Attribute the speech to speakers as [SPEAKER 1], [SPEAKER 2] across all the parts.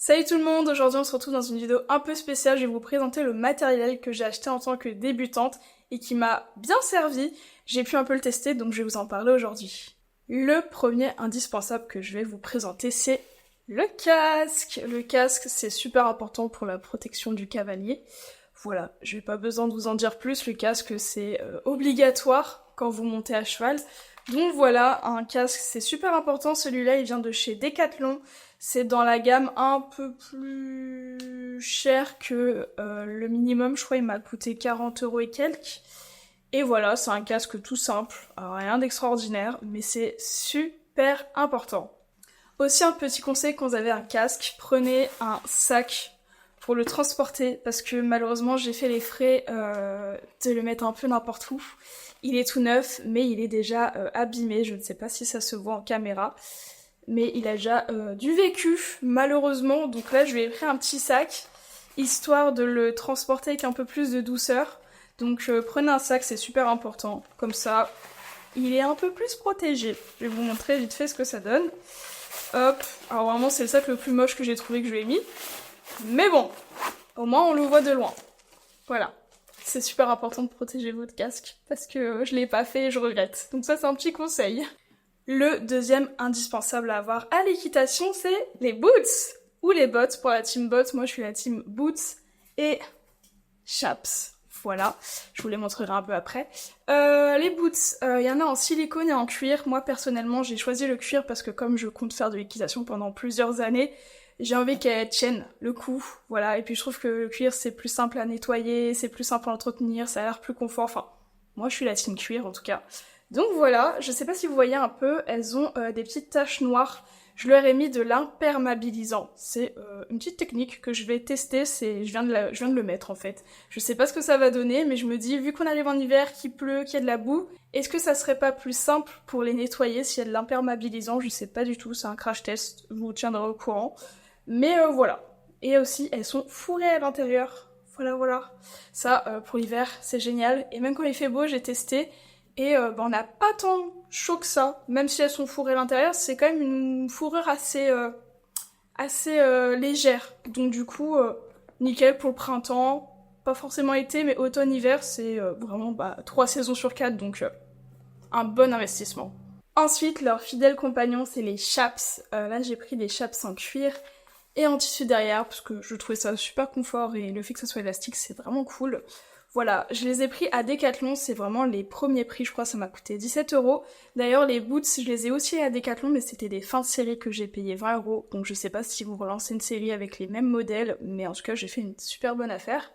[SPEAKER 1] Salut tout le monde, aujourd'hui on se retrouve dans une vidéo un peu spéciale, je vais vous présenter le matériel que j'ai acheté en tant que débutante et qui m'a bien servi. J'ai pu un peu le tester donc je vais vous en parler aujourd'hui. Le premier indispensable que je vais vous présenter c'est le casque. Le casque c'est super important pour la protection du cavalier. Voilà, je n'ai pas besoin de vous en dire plus, le casque c'est obligatoire quand vous montez à cheval. Donc voilà, un casque c'est super important, celui-là il vient de chez Decathlon. C'est dans la gamme un peu plus cher que le minimum, je crois il m'a coûté 40 € et quelques. Et voilà, c'est un casque tout simple, alors rien d'extraordinaire, mais c'est super important. Aussi un petit conseil quand vous avez un casque, prenez un sac pour le transporter, parce que malheureusement j'ai fait les frais de le mettre un peu n'importe où. Il est tout neuf, mais il est déjà abîmé, je ne sais pas si ça se voit en caméra. Mais il a déjà du vécu, malheureusement. Donc là, je lui ai pris un petit sac, histoire de le transporter avec un peu plus de douceur. Donc prenez un sac, c'est super important. Comme ça, il est un peu plus protégé. Je vais vous montrer vite fait ce que ça donne. Hop, alors vraiment, c'est le sac le plus moche que j'ai trouvé que je lui ai mis. Mais bon, au moins on le voit de loin. Voilà. C'est super important de protéger votre casque, parce que je l'ai pas fait et je regrette. Donc ça, c'est un petit conseil. Le deuxième indispensable à avoir à l'équitation, c'est les boots ou les bottes pour la team bots. Moi, je suis la team boots et chaps. Voilà, je vous les montrerai un peu après. Les boots, y en a en silicone et en cuir. Moi, personnellement, j'ai choisi le cuir parce que comme je compte faire de l'équitation pendant plusieurs années, j'ai envie qu'elle tienne le coup. Voilà, et puis je trouve que le cuir, c'est plus simple à nettoyer, c'est plus simple à entretenir, ça a l'air plus confort. Enfin, moi, je suis la team cuir en tout cas. Donc voilà, je sais pas si vous voyez un peu, elles ont des petites taches noires. Je leur ai mis de l'imperméabilisant. C'est une petite technique que je vais tester, je viens de le mettre en fait. Je sais pas ce que ça va donner, mais je me dis, vu qu'on arrive en hiver, qu'il pleut, qu'il y a de la boue, est-ce que ça serait pas plus simple pour les nettoyer s'il y a de l'imperméabilisant? Je sais pas du tout, c'est un crash test, je vous tiendrai au courant. Mais voilà. Et aussi, elles sont fourrées à l'intérieur. Voilà. Ça, pour l'hiver, c'est génial. Et même quand il fait beau, j'ai testé. Et on n'a pas tant chaud que ça, même si elles sont fourrées à l'intérieur, c'est quand même une fourrure assez légère. Donc du coup, nickel pour le printemps, pas forcément été, mais automne-hiver, c'est vraiment 3 saisons sur 4, donc un bon investissement. Ensuite, leur fidèle compagnon, c'est les chaps. Là, j'ai pris des chaps en cuir et en tissu derrière, parce que je trouvais ça super confort, et le fait que ça soit élastique, c'est vraiment cool. Voilà, je les ai pris à Decathlon, c'est vraiment les premiers prix, je crois, ça m'a coûté 17 €. D'ailleurs, les boots, je les ai aussi à Decathlon, mais c'était des fins de série que j'ai payé 20 €, donc je sais pas si vous relancez une série avec les mêmes modèles, mais en tout cas, j'ai fait une super bonne affaire.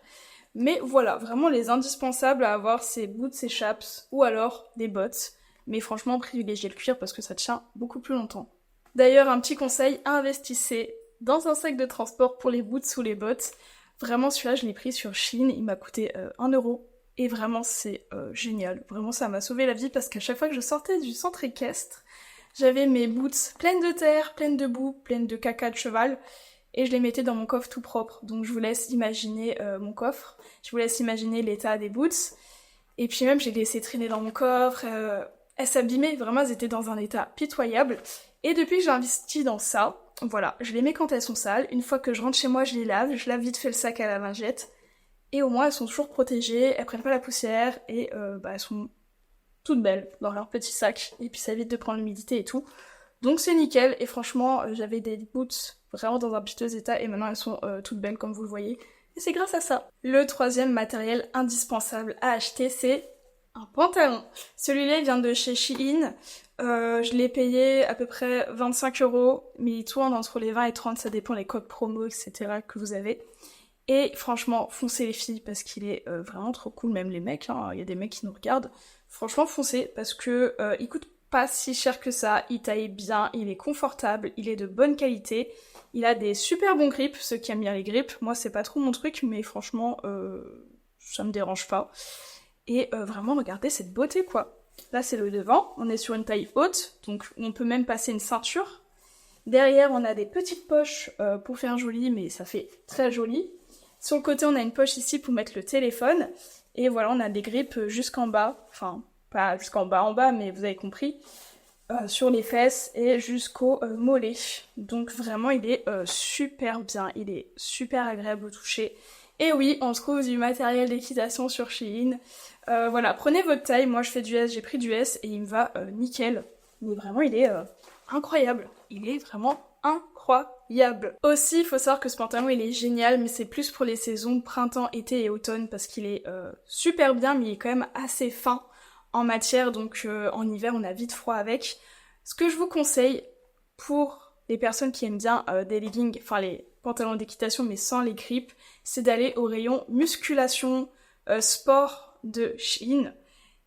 [SPEAKER 1] Mais voilà, vraiment les indispensables à avoir, c'est boots et chaps, ou alors des bottes. Mais franchement, privilégiez le cuir parce que ça tient beaucoup plus longtemps. D'ailleurs, un petit conseil, investissez dans un sac de transport pour les boots ou les bottes. Vraiment, celui-là, je l'ai pris sur Shein, il m'a coûté 1 €. Et vraiment, c'est génial. Vraiment, ça m'a sauvé la vie parce qu'à chaque fois que je sortais du centre équestre, j'avais mes boots pleines de terre, pleines de boue, pleines de caca de cheval. Et je les mettais dans mon coffre tout propre. Donc je vous laisse imaginer mon coffre. Je vous laisse imaginer l'état des boots. Et puis même, j'ai laissé traîner dans mon coffre. Elles s'abîmaient, vraiment, elles étaient dans un état pitoyable. Et depuis que j'ai investi dans ça, voilà, je les mets quand elles sont sales. Une fois que je rentre chez moi, je les lave. Je lave vite fait le sac à la lingette. Et au moins, elles sont toujours protégées, elles prennent pas la poussière. Et elles sont toutes belles dans leur petit sac. Et puis ça évite de prendre l'humidité et tout. Donc c'est nickel. Et franchement, j'avais des boots vraiment dans un piteux état. Et maintenant, elles sont toutes belles comme vous le voyez. Et c'est grâce à ça. Le troisième matériel indispensable à acheter, c'est un pantalon. Celui-là, il vient de chez Shein. Je l'ai payé à peu près 25 €, mais il tourne entre les 20 et 30, ça dépend les codes promo, etc. que vous avez. Et franchement, foncez les filles, parce qu'il est vraiment trop cool, même les mecs, hein, il y a des mecs qui nous regardent. Franchement, foncez, parce que il coûte pas si cher que ça, il taille bien, il est confortable, il est de bonne qualité, il a des super bons grips, ceux qui aiment bien les grips. Moi, c'est pas trop mon truc, mais franchement, ça me dérange pas. Et vraiment, regardez cette beauté, quoi. Là, c'est le devant, on est sur une taille haute, donc on peut même passer une ceinture. Derrière, on a des petites poches pour faire joli, mais ça fait très joli. Sur le côté, on a une poche ici pour mettre le téléphone. Et voilà, on a des grips jusqu'en bas. Enfin, pas jusqu'en bas, mais vous avez compris. sur les fesses et jusqu'au mollet. Donc vraiment il est super bien, il est super agréable au toucher. Et oui, on trouve du matériel d'équitation sur Shein. Voilà, prenez votre taille, moi je fais du S, j'ai pris du S et il me va nickel. Mais vraiment il est incroyable, il est vraiment incroyable. Aussi, il faut savoir que ce pantalon il est génial, mais c'est plus pour les saisons printemps, été et automne parce qu'il est super bien, mais il est quand même assez fin en matière, donc en hiver on a vite froid avec. Ce que je vous conseille pour les personnes qui aiment bien des leggings, enfin les pantalons d'équitation mais sans les grippes, c'est d'aller au rayon musculation sport de Shein.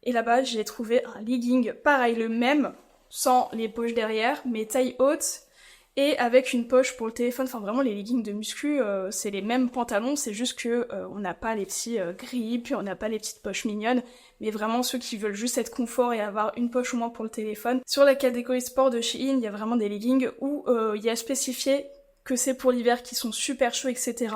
[SPEAKER 1] Et là-bas j'ai trouvé un legging pareil, le même, sans les poches derrière, mais taille haute, et avec une poche pour le téléphone. Enfin vraiment les leggings de muscu c'est les mêmes pantalons, c'est juste que on n'a pas les petits gris, puis on n'a pas les petites poches mignonnes, mais vraiment ceux qui veulent juste être confort et avoir une poche au moins pour le téléphone. Sur la catégorie sport de Shein, il y a vraiment des leggings où il y a spécifié que c'est pour l'hiver, qui sont super chauds, etc.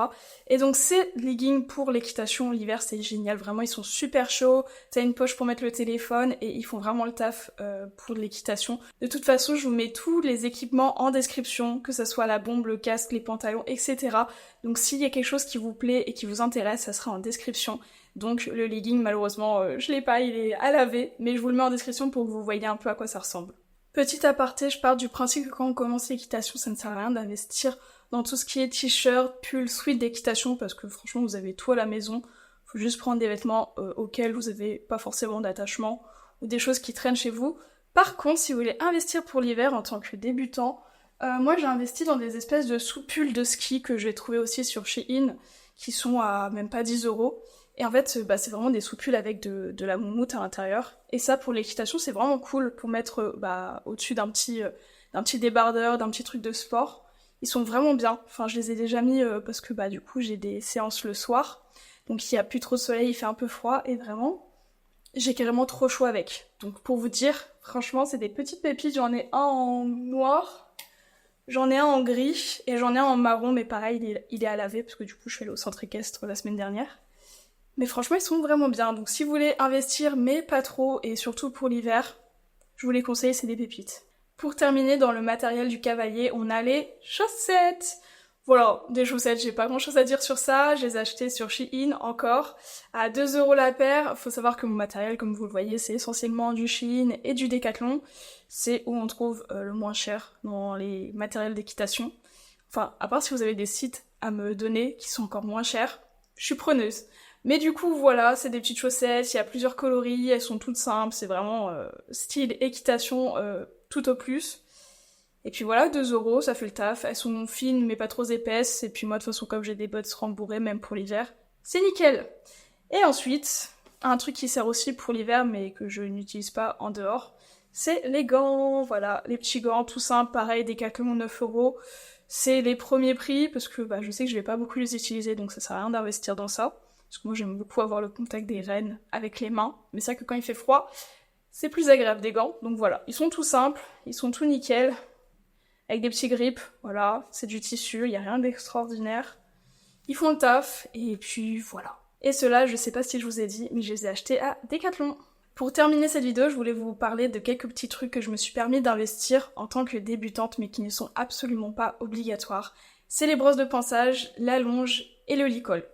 [SPEAKER 1] Et donc ces leggings pour l'équitation, l'hiver c'est génial, vraiment ils sont super chauds, t'as une poche pour mettre le téléphone et ils font vraiment le taf pour l'équitation. De toute façon, je vous mets tous les équipements en description, que ce soit la bombe, le casque, les pantalons, etc. Donc s'il y a quelque chose qui vous plaît et qui vous intéresse, ça sera en description. Donc le legging, malheureusement, je l'ai pas, il est à laver, mais je vous le mets en description pour que vous voyez un peu à quoi ça ressemble. Petit aparté, je pars du principe que quand on commence l'équitation, ça ne sert à rien d'investir dans tout ce qui est t-shirt, pull, sweat d'équitation, parce que franchement vous avez tout à la maison. Faut juste prendre des vêtements auxquels vous avez pas forcément d'attachement, ou des choses qui traînent chez vous. Par contre, si vous voulez investir pour l'hiver en tant que débutant, moi j'ai investi dans des espèces de sous-pulls de ski que j'ai trouvé aussi sur Shein, qui sont à même pas 10 €. Et en fait, c'est vraiment des sous-pulls avec de la moumoute à l'intérieur. Et ça, pour l'équitation, c'est vraiment cool pour mettre au-dessus d'un petit débardeur, d'un petit truc de sport. Ils sont vraiment bien. Enfin, je les ai déjà mis parce que du coup, j'ai des séances le soir. Donc il y a plus trop de soleil, il fait un peu froid. Et vraiment, j'ai carrément trop chaud avec. Donc pour vous dire, franchement, c'est des petites pépites. J'en ai un en noir, j'en ai un en gris et j'en ai un en marron. Mais pareil, il est à laver parce que du coup, je suis allée au centre équestre la semaine dernière. Mais franchement, ils sont vraiment bien. Donc si vous voulez investir, mais pas trop, et surtout pour l'hiver, je vous les conseille, c'est des pépites. Pour terminer, dans le matériel du cavalier, on a les chaussettes. Voilà, des chaussettes, j'ai pas grand chose à dire sur ça. Je les ai achetées sur Shein encore, à 2 € la paire. Faut savoir que mon matériel, comme vous le voyez, c'est essentiellement du Shein et du Decathlon. C'est où on trouve le moins cher dans les matériels d'équitation. Enfin, à part si vous avez des sites à me donner qui sont encore moins chers, je suis preneuse. Mais du coup, voilà, c'est des petites chaussettes, il y a plusieurs coloris, elles sont toutes simples, c'est vraiment style équitation tout au plus. Et puis voilà, 2 €, ça fait le taf, elles sont fines mais pas trop épaisses, et puis moi de toute façon comme j'ai des bottes rembourrées même pour l'hiver, c'est nickel. Et ensuite, un truc qui sert aussi pour l'hiver mais que je n'utilise pas en dehors, c'est les gants, voilà, les petits gants tout simples, pareil, Decathlon 9 €. C'est les premiers prix parce que je sais que je vais pas beaucoup les utiliser donc ça sert à rien d'investir dans ça. Parce que moi j'aime beaucoup avoir le contact des rênes avec les mains, mais c'est vrai que quand il fait froid, c'est plus agréable des gants. Donc voilà, ils sont tout simples, ils sont tout nickel, avec des petits grips, voilà, c'est du tissu, il n'y a rien d'extraordinaire. Ils font le taf, et puis voilà. Et ceux-là, je sais pas si je vous ai dit, mais je les ai achetés à Decathlon. Pour terminer cette vidéo, je voulais vous parler de quelques petits trucs que je me suis permis d'investir en tant que débutante, mais qui ne sont absolument pas obligatoires. C'est les brosses de ponçage, la longe et le licol.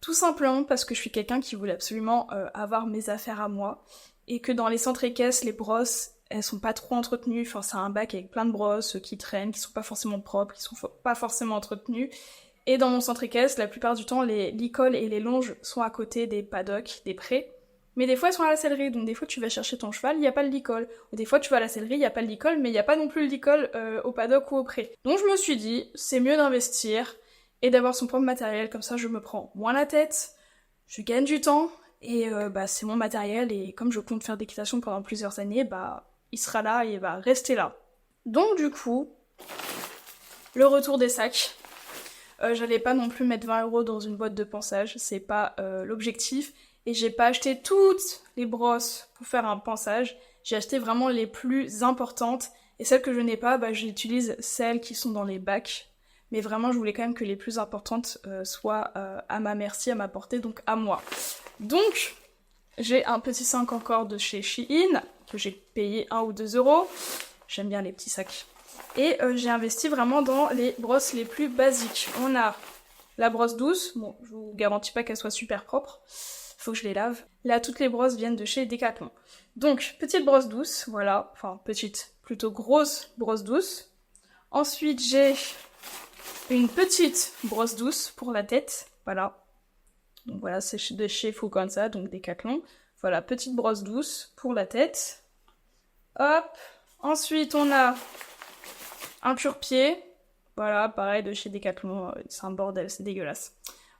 [SPEAKER 1] Tout simplement parce que je suis quelqu'un qui voulait absolument avoir mes affaires à moi, et que dans les centres équestres, les brosses, elles sont pas trop entretenues, enfin c'est un bac avec plein de brosses qui traînent, qui sont pas forcément propres, qui sont pas forcément entretenues. Et dans mon centre équestre, la plupart du temps, les licols et les longes sont à côté des paddocks, des prés. Mais des fois, elles sont à la sellerie, donc des fois tu vas chercher ton cheval, il n'y a pas le licol. Ou des fois tu vas à la sellerie, il n'y a pas le licol, mais il n'y a pas non plus le licol au paddock ou au pré. Donc je me suis dit, c'est mieux d'investir et d'avoir son propre matériel, comme ça je me prends moins la tête, je gagne du temps, et c'est mon matériel, et comme je compte faire d'équitation pendant plusieurs années, il sera là et il va rester là. Donc du coup, le retour des sacs. J'allais pas non plus mettre 20 € dans une boîte de ponçage, c'est pas l'objectif. Et j'ai pas acheté toutes les brosses pour faire un ponçage, j'ai acheté vraiment les plus importantes. Et celles que je n'ai pas, j'utilise celles qui sont dans les bacs. Mais vraiment, je voulais quand même que les plus importantes soient à ma merci, à ma portée, donc à moi. Donc, j'ai un petit 5 encore de chez Shein, que j'ai payé 1 ou 2 €. j'aime bien les petits sacs. Et j'ai investi vraiment dans les brosses les plus basiques. On a la brosse douce, bon, je vous garantis pas qu'elle soit super propre, faut que je les lave. Là, toutes les brosses viennent de chez Decathlon. Donc, petite brosse douce, voilà, enfin petite, plutôt grosse brosse douce. Ensuite, j'ai une petite brosse douce pour la tête, voilà. Donc voilà, c'est de chez Fuganza, donc Decathlon. Voilà, petite brosse douce pour la tête. Hop. Ensuite, on a un cure-pied. Voilà, pareil, de chez Decathlon. C'est un bordel, c'est dégueulasse.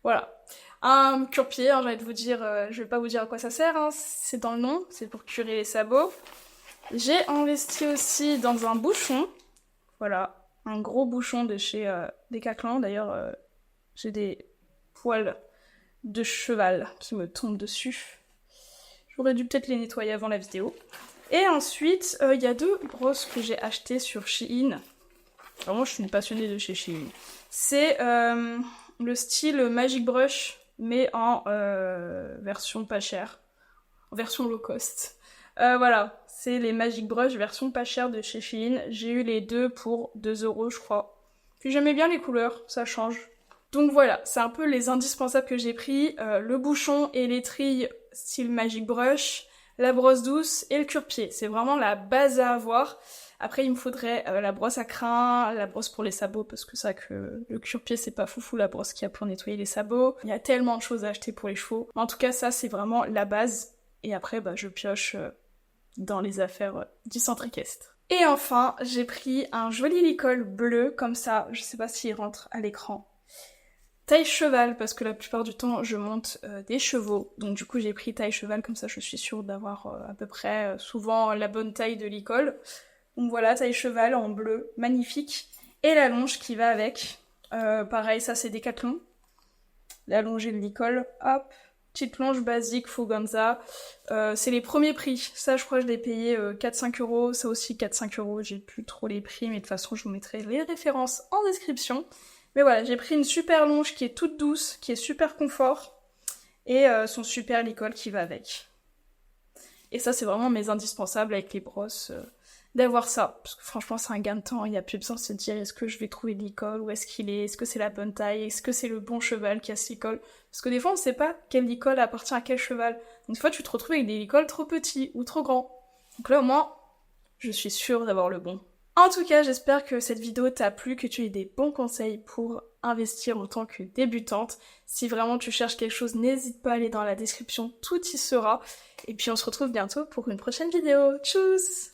[SPEAKER 1] Voilà. Un cure-pied, hein, j'ai envie de vous dire, je vais pas vous dire à quoi ça sert, hein, c'est dans le nom, c'est pour curer les sabots. J'ai investi aussi dans un bouchon. Voilà, un gros bouchon de chez Decathlon. D'ailleurs, j'ai des poils de cheval qui me tombent dessus. J'aurais dû peut-être les nettoyer avant la vidéo. Et ensuite, il y a 2 brosses que j'ai achetées sur Shein. Vraiment, je suis une passionnée de chez Shein. C'est le style Magic Brush, mais en version pas chère. En version low cost. Voilà, c'est les Magic Brush version pas chère de chez Shein. J'ai eu les 2 pour 2 € je crois. Puis j'aimais bien les couleurs, ça change. Donc voilà, c'est un peu les indispensables que j'ai pris. Le bouchon et l'étrille style Magic Brush, la brosse douce et le cure-pied. C'est vraiment la base à avoir. Après, il me faudrait la brosse à crin, la brosse pour les sabots, parce que ça que le cure-pied, c'est pas foufou la brosse qu'il y a pour nettoyer les sabots. Il y a tellement de choses à acheter pour les chevaux. En tout cas, ça, c'est vraiment la base. Et après, bah, je pioche dans les affaires du centre équestre. Et enfin, j'ai pris un joli licol bleu, comme ça, je sais pas s'il rentre à l'écran. Taille cheval, parce que la plupart du temps, je monte des chevaux. Donc du coup, j'ai pris taille cheval, comme ça, je suis sûre d'avoir à peu près souvent la bonne taille de licol. Donc voilà, taille cheval en bleu, magnifique. Et la longe qui va avec. Pareil, ça c'est Decathlon. La longe et le licol, hop. Petite longe basique Fuganza. C'est les premiers prix. Ça, je crois que je l'ai payé 4-5 €. Ça aussi 4-5 €. J'ai plus trop les prix, mais de toute façon, je vous mettrai les références en description. Mais voilà, j'ai pris une super longe qui est toute douce, qui est super confort. Et son super licol qui va avec. Et ça, c'est vraiment mes indispensables avec les brosses. D'avoir ça, parce que franchement c'est un gain de temps, il n'y a plus besoin de se dire est-ce que je vais trouver le licol, où est-ce qu'il est ce que c'est la bonne taille, est-ce que c'est le bon cheval qui a ce licol, parce que des fois on sait pas quel licol appartient à quel cheval, donc des fois tu te retrouves avec des licols trop petits ou trop grands, donc là au moins je suis sûre d'avoir le bon. En tout cas, j'espère que cette vidéo t'a plu, que tu as eu des bons conseils pour investir en tant que débutante. Si vraiment tu cherches quelque chose, n'hésite pas à aller dans la description, tout y sera. Et puis on se retrouve bientôt pour une prochaine vidéo. Tchuss!